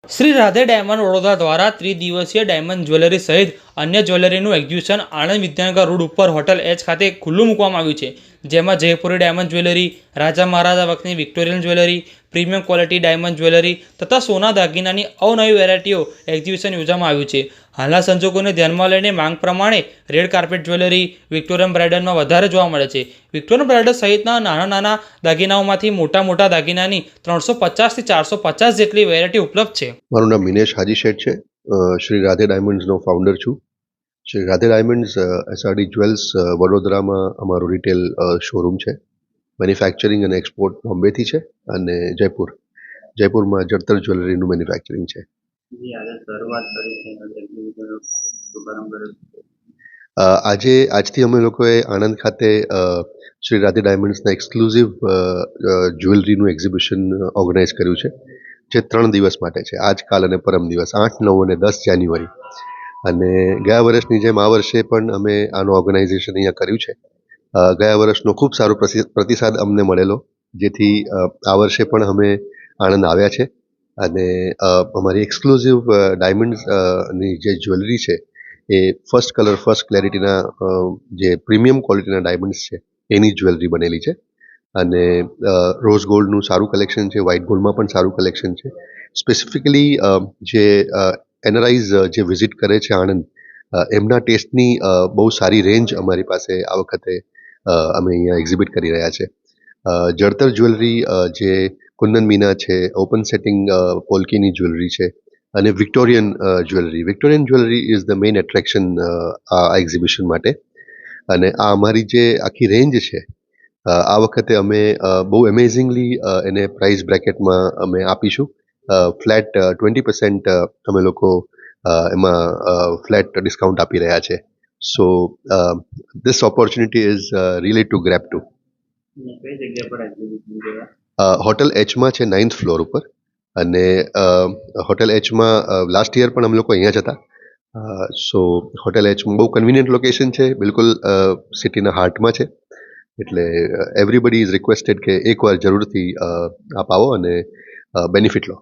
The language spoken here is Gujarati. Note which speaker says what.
Speaker 1: શ્રી રાધે ડાયમંડ વડોદરા દ્વારા ત્રિદિવસીય ડાયમંડ જ્વેલરી સહિત અન્ય જ્વેલરીનું એક્ઝિબિશન આણંદ વિદ્યાનગર રોડ ઉપર હોટલ એચ ખાતે ખુલ્લું મૂકવામાં આવ્યું છે, જેમાં જયપુરી ડાયમંડ જ્વેલરી, રાજા મહારાજા વખતની Victorian jewellery, premium quality diamond jewellery તથા સોના દાગીનાની અવનવી વેરાયટીઓ એક્ઝિબિશન યોજવામાં આવ્યું છે. હાલના સંજોગોને ધ્યાનમાં લઈને માંગ પ્રમાણે રેડ કાર્પેટ જ્વેલરી વિક્ટોરિયન બ્રાઇડલમાં વધારે જોવા મળે છે. વિક્ટોરિયન બ્રાઇડલ સહિતના નાના દાગીનાઓમાંથી મોટા દાગીનાની 350 થી 450 જેટલી વેરાયટી ઉપલબ્ધ છે.
Speaker 2: મારું નામ મિનેશ હાજી શેઠ છે. શ્રી રાધે ડાયમંડ્સનો ફાઉન્ડર છું. Shri Radhe diamonds SRD jewels વડોદરામાં અમારું રિટેલ શોરૂમ છે. મેન્યુફેક્ચરિંગ અને એક્સપોર્ટ બોમ્બેથી છે અને જયપુરમાં જડતર જ્વેલરીનું મેન્યુફેક્ચરિંગ છે. આજથી અમે લોકોએ આણંદ ખાતે શ્રી રાધે ડાયમંડ્સના એક્સક્લુઝિવ જ્વેલરીનું એક્ઝિબિશન ઓર્ગેનાઇઝ કર્યું છે, જે 3 દિવસ માટે છે. આજકાલ અને પરમ દિવસ 8, 9 અને 10 જાન્યુઆરી. અને ગયા વર્ષની જેમ આ વર્ષે પણ અમે આનું ઓર્ગેનાઇઝેશન અહીંયા કર્યું છે. ગયા વર્ષનો ખૂબ સારો પ્રતિસાદ અમને મળેલો, જેથી આ વર્ષે પણ અમે આણંદ આવ્યા છે અને અમારી એક્સક્લુઝિવ ડાયમંડની જે જ્વેલરી છે એ ફર્સ્ટ કલર ફર્સ્ટ ક્લેરિટીના જે પ્રીમિયમ ક્વોલિટીના ડાયમંડ્સ છે એની જ્વેલરી બનેલી છે. અને રોઝ ગોલ્ડનું સારું કલેક્શન છે, વ્હાઇટ ગોલ્ડમાં પણ સારું કલેક્શન છે. સ્પેસિફિકલી જે એનઆરઆઈઝ જે વિઝિટ કરે છે આણંદ, એમના ટેસ્ટની બહુ સારી રેન્જ અમારી પાસે આ વખતે અમે અહીંયા એક્ઝિબિટ કરી રહ્યા છે. જડતર જ્વેલરી જે કુંદન મીના છે, ઓપન સેટિંગ પોલ્કીની જ્વેલરી છે અને Victorian jewellery is the main attraction આ એક્ઝિબિશન માટે. અને આ અમારી જે આખી રેન્જ છે, આ વખતે અમે બહુ એમેઝિંગલી એને પ્રાઇસ બ્રેકેટમાં અમે આપીશું. ફ્લેટ 20% અમે લોકો એમાં ફ્લેટ ડિસ્કાઉન્ટ આપી રહ્યા છે. So this opportunity is really to grab too. Hotel એચમાં છે, 9th ફ્લોર ઉપર. અને હોટલ એચમાં લાસ્ટ યર પણ અમે લોકો અહીંયા જ હતા. સો હોટલ એચમાં બહુ કન્વિનિયન્ટ લોકેશન છે, બિલકુલ સિટીના હાર્ટમાં છે. એટલે એવરીબડી ઇઝ રિક્વેસ્ટેડ કે એકવાર જરૂરથી આપ આવો અને બેનિફિટ લો.